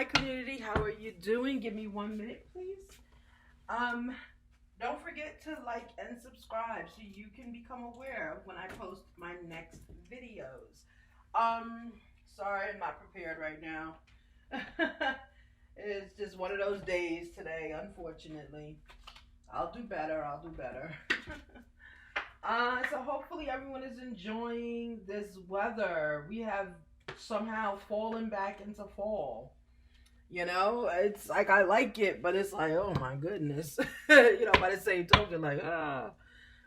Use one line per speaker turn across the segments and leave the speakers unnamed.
Hi community, how are you doing? Give me 1 minute, please. Don't forget to like and subscribe so you can become aware of when I post my next videos. Um, Sorry, I'm not prepared right now. It's just one of those days today, unfortunately. I'll do better. I'll do better. So hopefully everyone is enjoying this weather. We have somehow fallen back into fall. It's like I like it, but it's like, oh my goodness. By the same token, like, all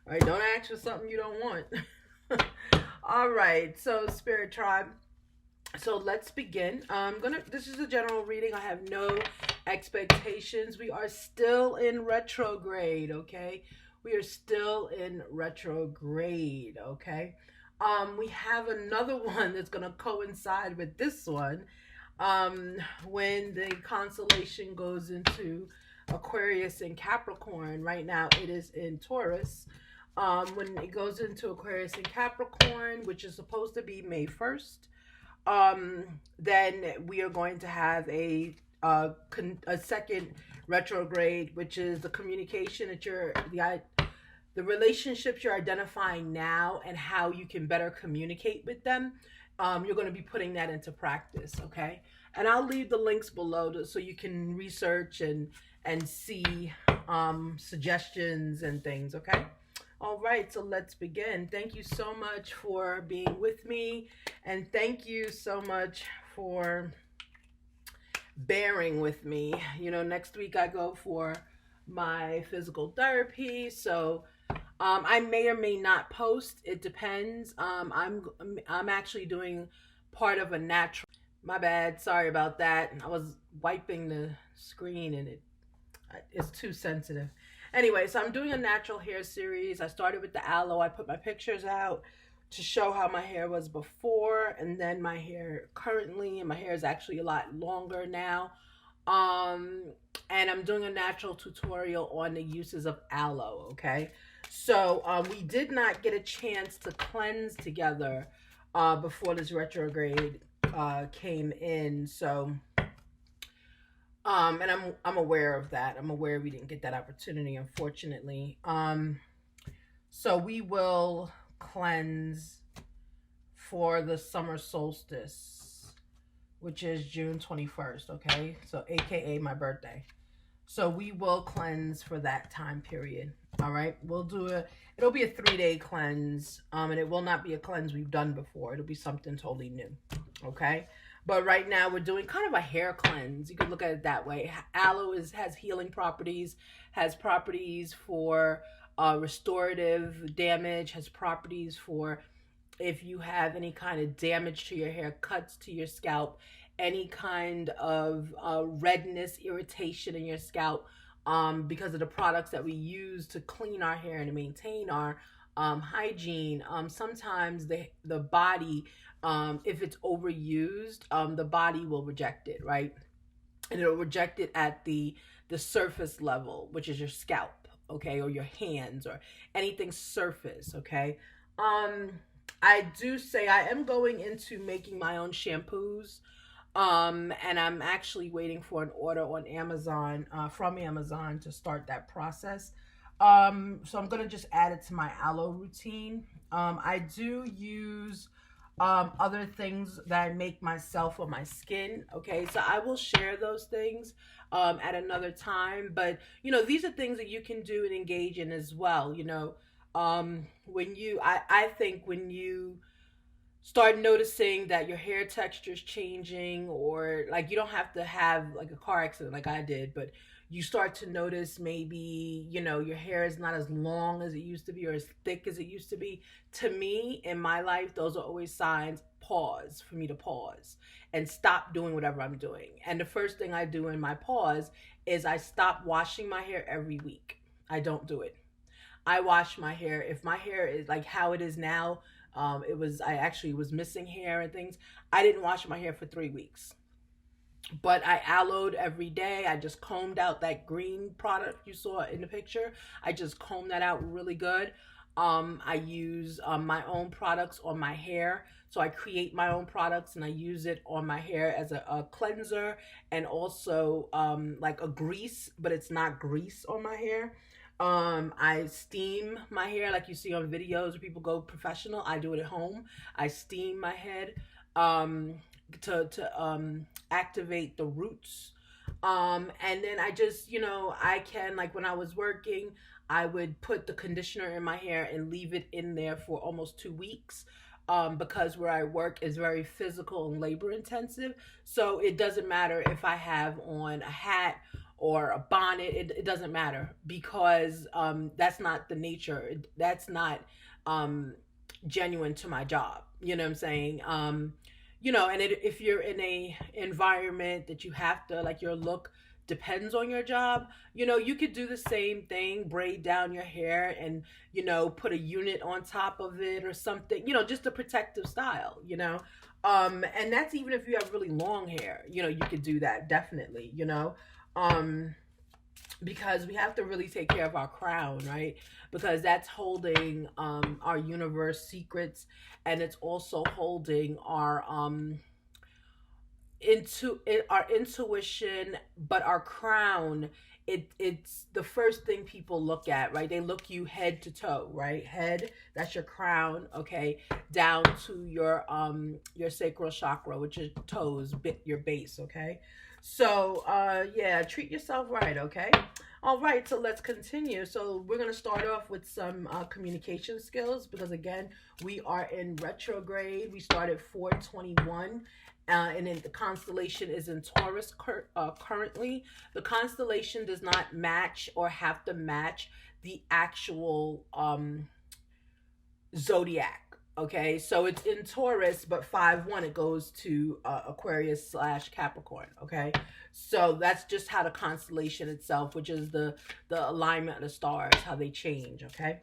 right, don't ask for something you don't want. All right, so Spirit Tribe. So let's begin. This is a general reading. I have no expectations. We are still in retrograde, okay? We are still in retrograde, okay? We have another one that's gonna coincide with this one. When the constellation goes into Aquarius and Capricorn, right now it is in Taurus. When it goes into Aquarius and Capricorn, which is supposed to be May 1st, then we are going to have a second retrograde, which is the communication that the relationships you're identifying now and how you can better communicate with them. You're going to be putting that into practice, okay? And I'll leave the links below so you can research and see suggestions and things, okay? All right, so let's begin. Thank you so much for being with me, and thank you so much for bearing with me. Next week I go for my physical therapy, so I may or may not post. It depends. I'm actually doing part of a natural. My bad. Sorry about that. I was wiping the screen and it's too sensitive. Anyway, so I'm doing a natural hair series. I started with the aloe. I put my pictures out to show how my hair was before, and then my hair currently, and my hair is actually a lot longer now. And I'm doing a natural tutorial on the uses of aloe, okay? So we did not get a chance to cleanse together before this retrograde came in. So and I'm aware of that. I'm aware we didn't get that opportunity, unfortunately. So we will cleanse for the summer solstice, which is June 21st, okay? So AKA my birthday. So we will cleanse for that time period. All right, it'll be a 3-day cleanse, and it will not be a cleanse we've done before. It'll be something totally new, okay? But right now we're doing kind of a hair cleanse. You could look at it that way. Aloe has healing properties, has properties for restorative damage, has properties for if you have any kind of damage to your hair, cuts to your scalp, any kind of redness, irritation in your scalp, because of the products that we use to clean our hair and to maintain our hygiene. Sometimes the body, if it's overused, the body will reject it, right? And it'll reject it at the surface level, which is your scalp, okay, or your hands or anything surface, okay? I do say I am going into making my own shampoos. And I'm actually waiting for an order on Amazon, from Amazon, to start that process. So I'm gonna just add it to my aloe routine. I do use other things that I make myself on my skin. Okay, so I will share those things at another time. But these are things that you can do and engage in as well. I think when you start noticing that your hair texture is changing, or like you don't have to have like a car accident like I did, but you start to notice maybe your hair is not as long as it used to be or as thick as it used to be. To me, in my life, those are always signs. Pause for me to pause and stop doing whatever I'm doing. And the first thing I do in my pause is I stop washing my hair every week. I don't do it. I wash my hair. If my hair is like how it is now, I actually was missing hair and things. I didn't wash my hair for 3 weeks, but I aloed every day. I just combed out that green product you saw in the picture. I just combed that out really good. I use my own products on my hair. So I create my own products and I use it on my hair as a cleanser and also like a grease, but it's not grease on my hair. I steam my hair like you see on videos where people go professional. I do it at home. I steam my head um, to activate the roots. And then I just, I can, like when I was working, I would put the conditioner in my hair and leave it in there for almost 2 weeks. Because where I work is very physical and labor intensive. So it doesn't matter if I have on a hat or a bonnet, it doesn't matter because that's not the nature. That's not genuine to my job. You know what I'm saying? And if you're in a environment that you have to, like, your look depends on your job, you could do the same thing, braid down your hair and put a unit on top of it or something, just a protective style. And that's even if you have really long hair, you could do that, definitely. um because we have to really take care of our crown, right? Because that's holding our universe secrets, and it's also holding our intuition, but our crown, it's the first thing people look at, right? They look you head to toe, right? Head, that's your crown, okay, down to your sacral chakra, which is toes, your base, okay? So yeah, treat yourself right, okay? All right, so let's continue. So we're going to start off with some communication skills because, again, we are in retrograde. We started 421, and then the constellation is in Taurus currently. The constellation does not match or have to match the actual zodiac. Okay, so it's in Taurus, but 5-1 it goes to Aquarius/Capricorn. Okay, so that's just how the constellation itself, which is the alignment of the stars, how they change. Okay.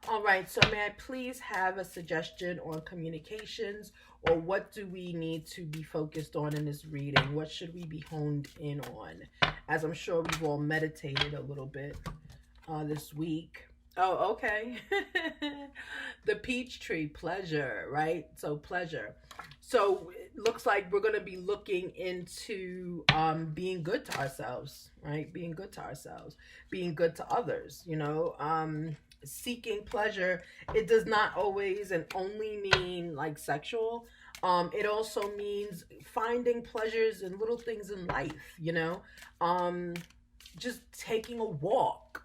All right, so may I please have a suggestion on communications, or what do we need to be focused on in this reading? What should we be honed in on? As I'm sure we've all meditated a little bit this week. Oh, okay. The peach tree, pleasure, right? So pleasure. So it looks like we're going to be looking into being good to ourselves, right? Being good to ourselves, being good to others, seeking pleasure. It does not always and only mean like sexual. It also means finding pleasures in little things in life, just taking a walk,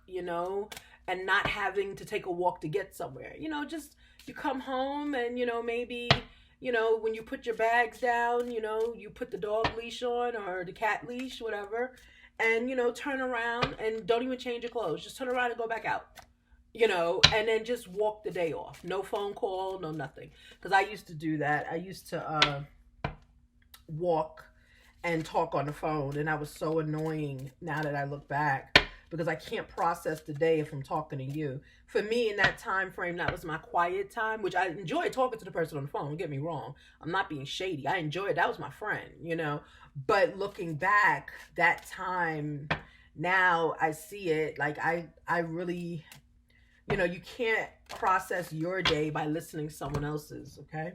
and not having to take a walk to get somewhere. Just you come home and, maybe, when you put your bags down, you put the dog leash on or the cat leash, whatever, and, turn around and don't even change your clothes. Just turn around and go back out, and then just walk the day off. No phone call, no nothing. Because I used to do that. I used to walk and talk on the phone, and that was so annoying now that I look back, because I can't process the day if I'm talking to you. For me, in that time frame, that was my quiet time, which I enjoy talking to the person on the phone. Don't get me wrong. I'm not being shady. I enjoy it. That was my friend, But looking back, that time, now I see it. Like, I really, you can't process your day by listening to someone else's, okay?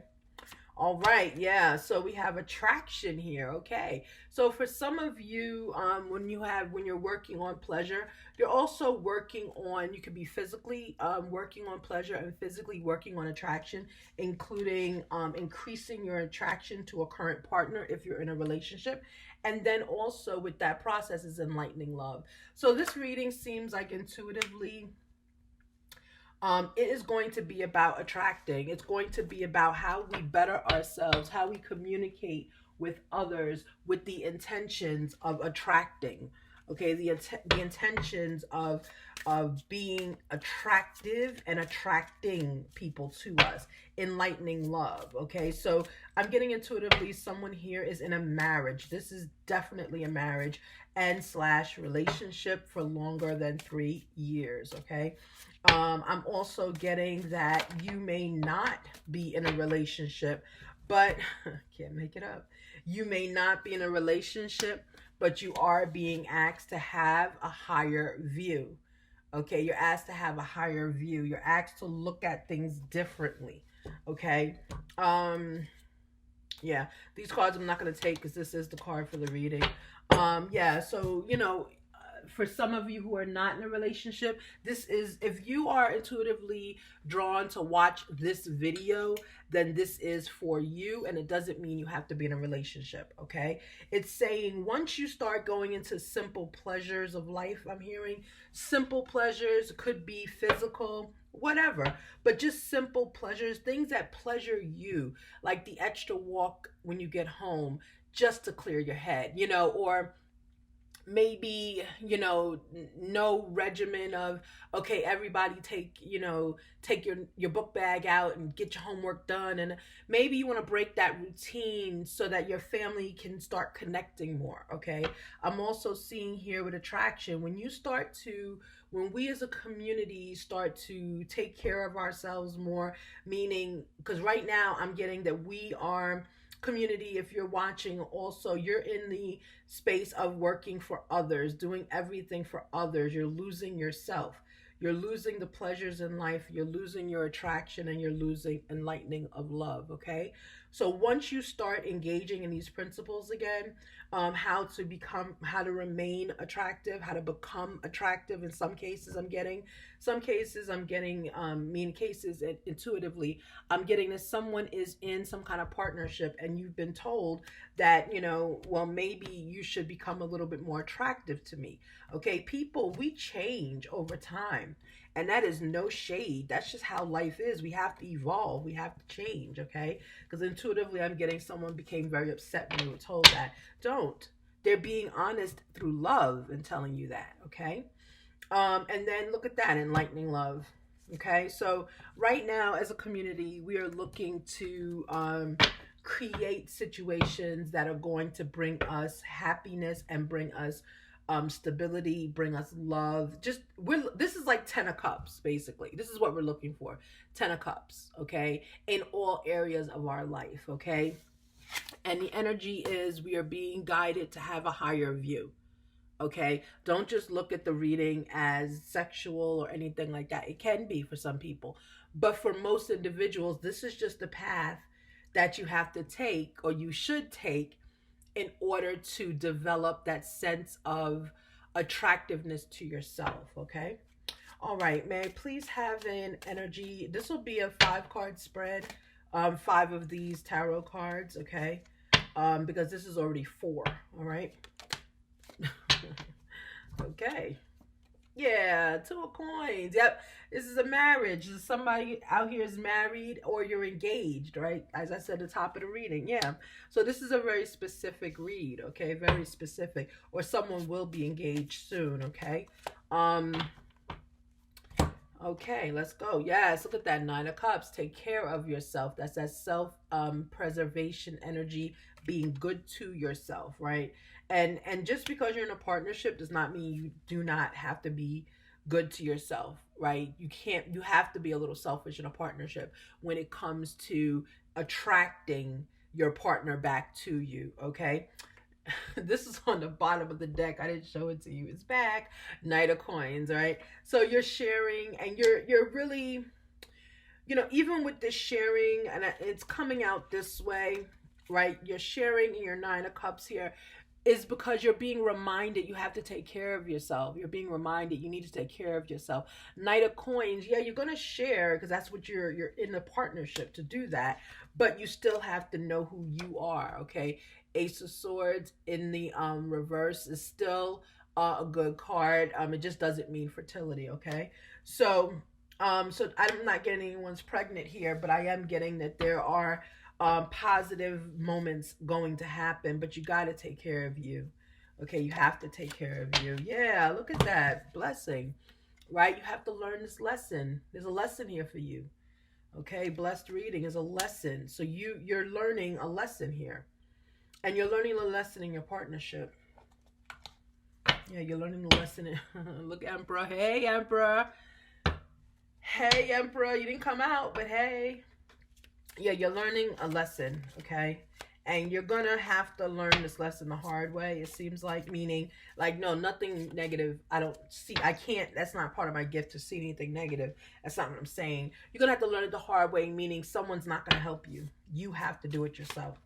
All right, yeah. So we have attraction here. Okay. So for some of you, when you're working on pleasure, you're also working on. You could be physically working on pleasure and physically working on attraction, including increasing your attraction to a current partner if you're in a relationship, and then also with that process is enlightening love. So this reading seems like intuitively it is going to be about attracting. It's going to be about how we better ourselves, how we communicate with others with the intentions of attracting. Okay, the intentions of being attractive and attracting people to us, enlightening love. Okay, so I'm getting intuitively someone here is in a marriage. This is definitely a marriage and / relationship for longer than 3 years. Okay. I'm also getting that you may not be in a relationship, but can't make it up. You may not be in a relationship, but you are being asked to have a higher view. Okay, you're asked to have a higher view. You're asked to look at things differently. Okay. Um yeah, these cards I'm not going to take because this is the card for the reading. Yeah, so for some of you who are not in a relationship, this is, if you are intuitively drawn to watch this video, then this is for you, and it doesn't mean you have to be in a relationship. Okay, it's saying once you start going into simple pleasures of life, I'm hearing simple pleasures, could be physical, whatever, but just simple pleasures, things that pleasure you, like the extra walk when you get home just to clear your head, or maybe no regimen of, okay, everybody take your book bag out and get your homework done, and maybe you want to break that routine so that your family can start connecting more. Okay, I'm also seeing here with attraction, when we as a community start to take care of ourselves more, meaning, because right now I'm getting that we are community, if you're watching also, you're in the space of working for others, doing everything for others. You're losing yourself. You're losing the pleasures in life. You're losing your attraction, and you're losing enlightening of love. Okay. So once you start engaging in these principles again, how to remain attractive, how to become attractive. In some cases I'm getting, mean cases, intuitively, I'm getting that someone is in some kind of partnership and you've been told that, well, maybe you should become a little bit more attractive to me. Okay, people, we change over time. And that is no shade. That's just how life is. We have to evolve. We have to change, okay? Because intuitively, I'm getting someone became very upset when they were told that. Don't. They're being honest through love and telling you that, okay? And then look at that, enlightening love. Okay, so right now as a community, we are looking to create situations that are going to bring us happiness and bring us stability, bring us love. This is like 10 of cups, basically. This is what we're looking for. 10 of cups, okay, in all areas of our life, okay? And the energy is we are being guided to have a higher view. Okay, don't just look at the reading as sexual or anything like that. It can be for some people, but for most individuals, this is just the path that you have to take, or you should take, in order to develop that sense of attractiveness to yourself. Okay, all right, may I please have an energy? This will be a 5 card spread, 5 of these tarot cards. Okay, because this is already 4. All right. Okay. Yeah, 2 of coins. Yep. This is a marriage. Somebody out here is married or you're engaged, right? As I said at the top of the reading. Yeah. So this is a very specific read, okay? Very specific. Or someone will be engaged soon, okay? Okay, let's go. Yes, look at that 9 of cups. Take care of yourself. That's that self preservation energy, being good to yourself, right? And just because you're in a partnership does not mean you do not have to be good to yourself, right? You have to be a little selfish in a partnership when it comes to attracting your partner back to you, okay? This is on the bottom of the deck. I didn't show it to you. It's back. Knight of coins, right? So you're sharing, and you're really, even with this sharing, and it's coming out this way, right? You're sharing in your 9 of cups here is because you're being reminded you have to take care of yourself. You're being reminded you need to take care of yourself. Knight of coins, yeah, you're going to share because that's what you're in a partnership to do that, but you still have to know who you are, okay? Ace of swords in the reverse is still a good card. It just doesn't mean fertility, okay? So so I'm not getting anyone's pregnant here, but I am getting that there are positive moments going to happen, but you got to take care of you. Okay, you have to take care of you. Yeah, look at that blessing, right? You have to learn this lesson. There's a lesson here for you. Okay, blessed reading is a lesson. So you're learning a lesson here, and you're learning a lesson in your partnership. Yeah, you're learning the lesson. Look, Emperor. Hey, Emperor. Hey, Emperor. You didn't come out, but hey. Yeah, you're learning a lesson, okay? And you're gonna have to learn this lesson the hard way, it seems like, meaning like, no, nothing negative. I don't see, I can't, that's not part of my gift to see anything negative. That's not what I'm saying. You're gonna have to learn it the hard way, meaning someone's not gonna help you. You have to do it yourself,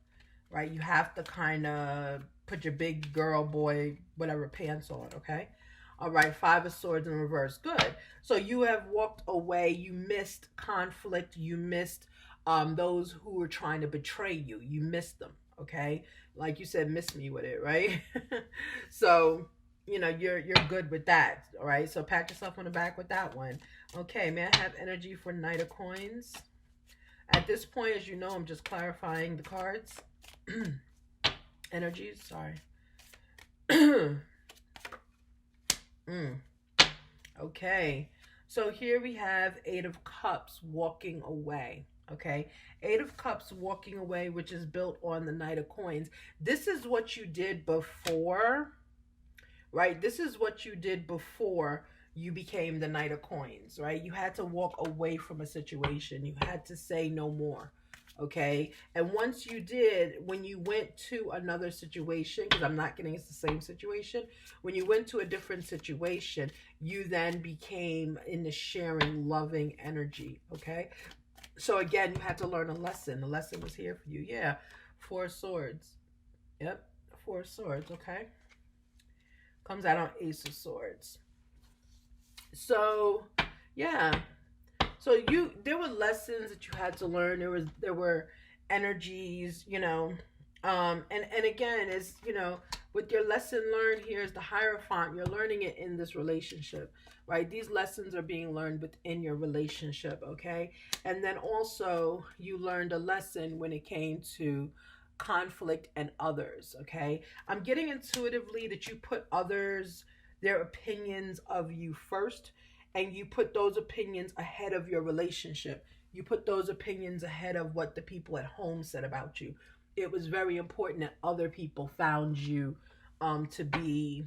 right? You have to kind of put your big girl, boy, whatever pants on, okay? All right, Five of Swords in reverse. Good. So you have walked away. You missed conflict. You missed those who were trying to betray you. You missed them, okay? Like you said, miss me with it, right? So, you know, you're good with that, all right? So pat yourself on the back with that one. Okay, may I have energy for Knight of Coins? At this point, as you know, I'm just clarifying the cards. Energies, sorry. Okay, so here we have Eight of Cups walking away. Okay, Eight of Cups walking away, which is built on the Knight of Coins. This is what you did before, right? This is what you did before you became the Knight of Coins, right? You had to walk away from a situation. You had to say no more. Okay, and once you did, when you went to another situation, because I'm not getting it's the same situation, when you went to a different situation, you then became in the sharing, loving energy. Okay, so again, you had to learn a lesson. The lesson was here for you. Yeah, Four of Swords. Yep, Four of Swords. Okay, comes out on Ace of Swords. So yeah, so there were lessons that you had to learn. There were energies, you know, and again, is, you know, with your lesson learned here is the Hierophant. You're learning it in this relationship, right? These lessons are being learned within your relationship, okay? And then also you learned a lesson when it came to conflict and others, okay? I'm getting intuitively that you put others, their opinions of you first, and you put those opinions ahead of your relationship. You put those opinions ahead of what the people at home said about you. It was very important that other people found you to be,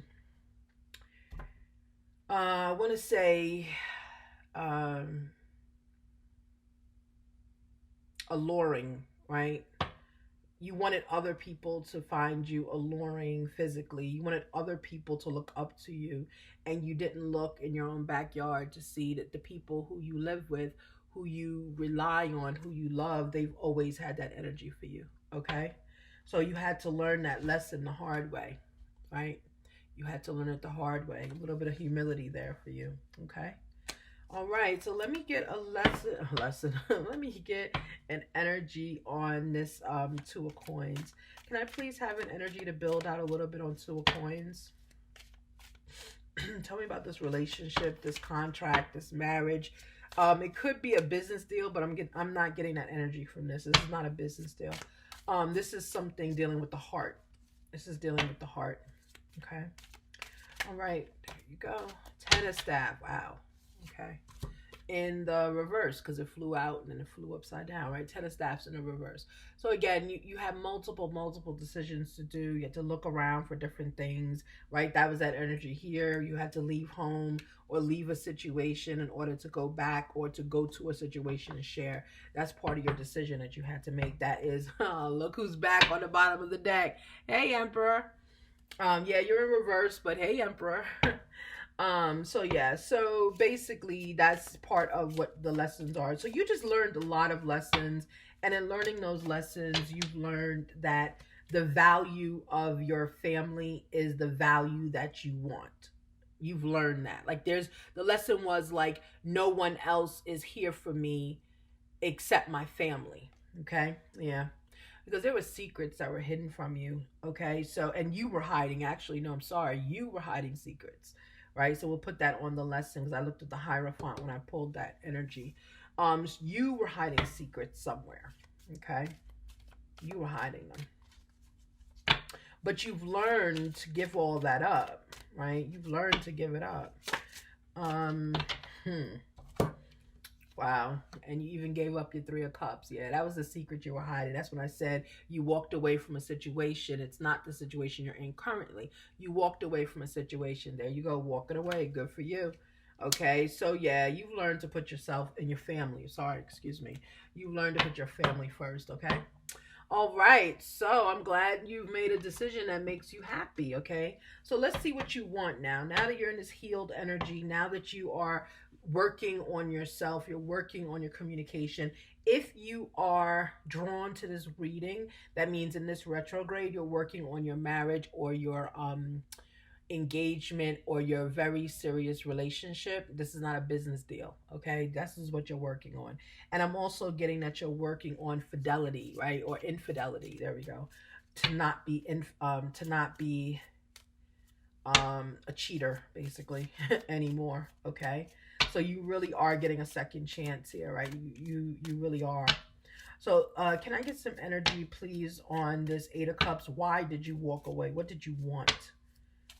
I want to say, alluring, right? You wanted other people to find you alluring physically. You wanted other people to look up to you, and you didn't look in your own backyard to see that the people who you live with, who you rely on, who you love, they've always had that energy for you, okay? So you had to learn that lesson the hard way, right? You had to learn it the hard way. A little bit of humility there for you, okay? All right, so let me get a lesson. Let me get an energy on this Two of Coins. Can I please have an energy to build out a little bit on Two of Coins? Tell me about this relationship, this contract, this marriage. It could be a business deal, but I'm not getting that energy from this. This is not a business deal. This is something dealing with the heart. This is dealing with the heart. Okay. All right, there you go. Ten of Staff. Wow. Okay, in the reverse, because it flew out and then it flew upside down, right? Ten of Staffs in the reverse. So again, you have multiple decisions to do. You have to look around for different things, right? That was that energy here. You had to leave home or leave a situation in order to go back or to go to a situation and share. That's part of your decision that you had to make. That is, look who's back on the bottom of the deck. Hey, Emperor. Yeah, you're in reverse, but hey, Emperor. So yeah, so basically that's part of what the lessons are. So you just learned a lot of lessons, and in learning those lessons, you've learned that the value of your family is the value that you want. You've learned that. Like the lesson was like, no one else is here for me except my family. Okay? Yeah. Because there were secrets that were hidden from you. Okay? So, and you were hiding, actually, no, I'm sorry. You were hiding secrets. Right, so we'll put that on the lesson because I looked at the Hierophant when I pulled that energy. You were hiding secrets somewhere, okay? You were hiding them, but you've learned to give all that up, right? You've learned to give it up. Wow, and you even gave up your Three of Cups. Yeah, that was the secret you were hiding. That's when I said you walked away from a situation. It's not the situation you're in currently. You walked away from a situation. There you go, walking away. Good for you. Okay, so yeah, you've learned to put yourself and your family. Sorry, excuse me. You've learned to put your family first, okay? All right, so I'm glad you've made a decision that makes you happy, okay? So let's see what you want now. Now that you're in this healed energy, now that you are working on yourself, you're working on your communication. If you are drawn to this reading, that means in this retrograde, you're working on your marriage or your engagement or your very serious relationship. This is not a business deal, okay? This is what you're working on. And I'm also getting that you're working on fidelity, right? Or infidelity. There we go. To not be a cheater basically anymore, okay? So you really are getting a second chance here, right? You really are. So can I get some energy please on this 8 of Cups? Why did you walk away? What did you want?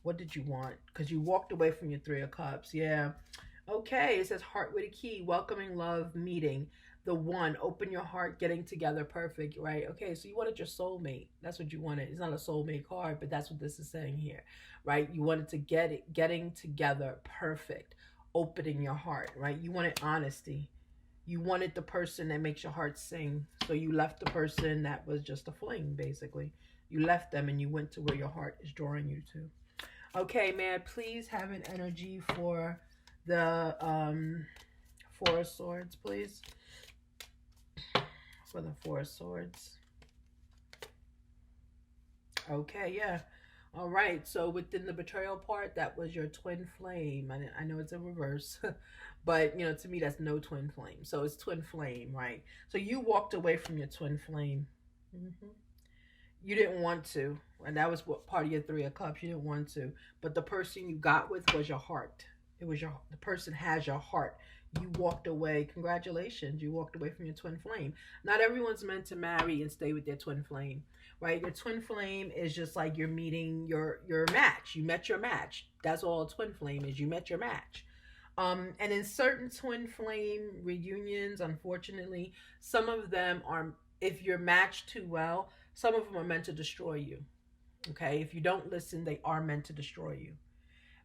What did you want? Because you walked away from your 3 of Cups. Yeah. Okay. It says heart with a key. Welcoming love meeting. The one. Open your heart. Getting together. Perfect. Right. Okay. So you wanted your soulmate. That's what you wanted. It's not a soulmate card, but that's what this is saying here. Right. You wanted to get it. Getting together. Perfect. Opening your heart. Right. You wanted honesty. You wanted the person that makes your heart sing. So you left the person that was just a fling, basically. You left them and you went to where your heart is drawing you to. Okay, man, please have an energy for the 4 of Swords, please. For the 4 of Swords. Okay, yeah. All right, so within the betrayal part, that was your twin flame. I know it's in reverse, but, to me, that's no twin flame. So it's twin flame, right? So you walked away from your twin flame. Mm-hmm. You didn't want to, and that was what part of your 3 of Cups. You didn't want to, but the person you got with was your heart. It was the person has your heart. You walked away. Congratulations, you walked away from your twin flame. Not everyone's meant to marry and stay with their twin flame, right? Your twin flame is just like you're meeting your match. You met your match. That's all a twin flame is. You met your match. And in certain twin flame reunions, unfortunately, some of them are, if you're matched too well, some of them are meant to destroy you. Okay, if you don't listen, they are meant to destroy you,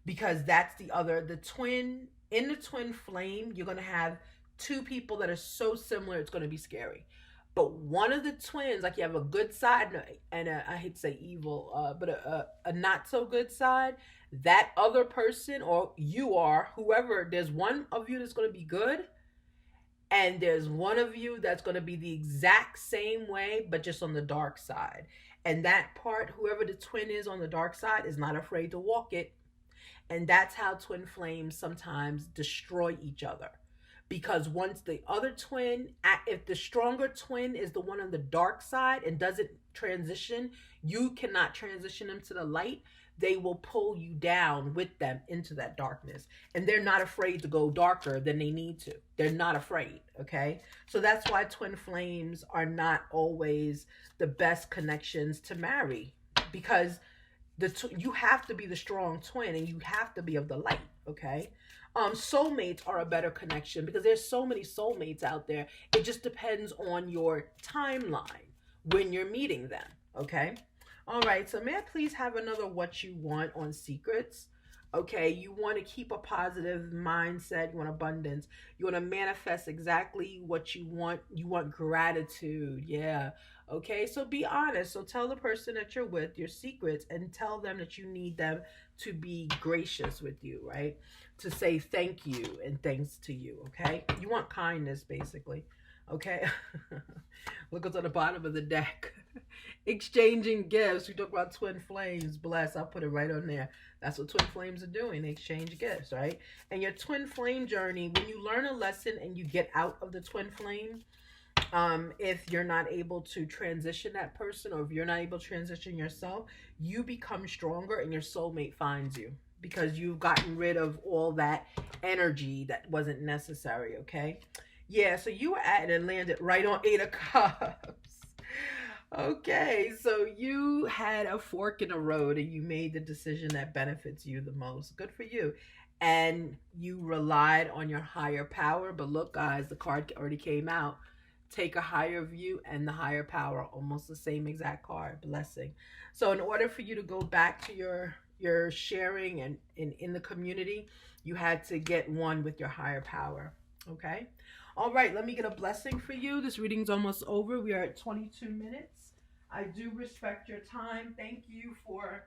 because that's the twin, in the twin flame, you're going to have two people that are so similar, it's going to be scary. But one of the twins, like you have a good side and I hate to say evil, but a not so good side. That other person, or you are, whoever, there's one of you that's going to be good, and there's one of you that's going to be the exact same way, but just on the dark side. And that part, whoever the twin is on the dark side, is not afraid to walk it. And that's how twin flames sometimes destroy each other. Because once the other twin, if the stronger twin is the one on the dark side and doesn't transition, you cannot transition them to the light. They will pull you down with them into that darkness. And they're not afraid to go darker than they need to. They're not afraid, okay? So that's why twin flames are not always the best connections to marry. Because you have to be the strong twin and you have to be of the light, okay? Soulmates are a better connection because there's so many soulmates out there. It just depends on your timeline when you're meeting them, okay? All right, so may I please have another what you want on secrets? Okay, you want to keep a positive mindset. You want abundance. You want to manifest exactly what you want. You want gratitude. Yeah. Okay, so be honest. So tell the person that you're with your secrets and tell them that you need them to be gracious with you, right? To say thank you and thanks to you, okay? You want kindness, basically, okay? Look what's on the bottom of the deck. Exchanging gifts. We talk about twin flames. Bless. I'll put it right on there. That's what twin flames are doing. They exchange gifts, right? And your twin flame journey, when you learn a lesson and you get out of the twin flame, if you're not able to transition that person, or if you're not able to transition yourself, you become stronger and your soulmate finds you because you've gotten rid of all that energy that wasn't necessary, okay? Yeah, so you were at it and landed right on 8 of Cups. Okay, so you had a fork in the road and you made the decision that benefits you the most. Good for you. And you relied on your higher power. But look, guys, the card already came out. Take a higher view and the higher power. Almost the same exact card. Blessing. So in order for you to go back to your sharing and in the community, you had to get one with your higher power. Okay? All right, let me get a blessing for you. This reading's almost over. We are at 22 minutes. I do respect your time. Thank you for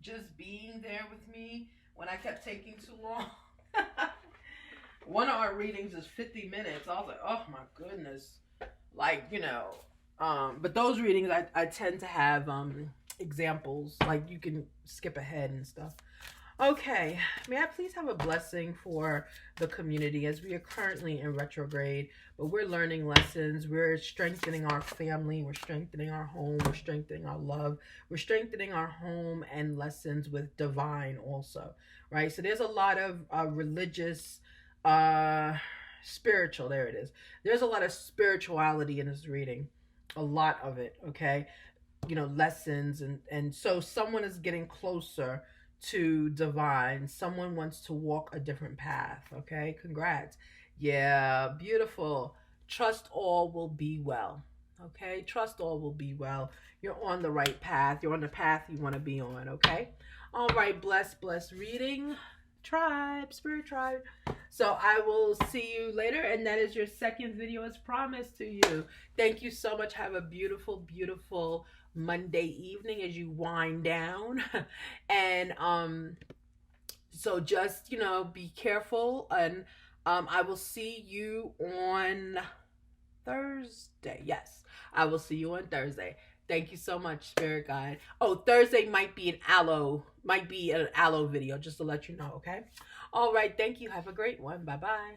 just being there with me when I kept taking too long. One of our readings is 50 minutes. I was like, oh my goodness. Like, but those readings I tend to have examples. Like you can skip ahead and stuff. Okay, may I please have a blessing for the community as we are currently in retrograde, but we're learning lessons. We're strengthening our family. We're strengthening our home. We're strengthening our love. We're strengthening our home and lessons with divine also, right? So there's a lot of religious, spiritual, there it is. There's a lot of spirituality in this reading, a lot of it, okay? Lessons, and so someone is getting closer to divine. Someone wants to walk a different path. Okay, congrats. Yeah, beautiful. Trust all will be well. Okay, trust all will be well. You're on the right path. You're on the path you want to be on. Okay, all right. Bless reading tribe, spirit tribe. So I will see you later, and that is your second video as promised to you. Thank you so much. Have a beautiful Monday evening as you wind down. And so just be careful, and I will see you on Thursday. Yes, I will see you on Thursday. Thank you so much, spirit guide. Oh, Thursday might be an aloe video, just to let you know. Okay, all right. Thank you. Have a great one. Bye bye.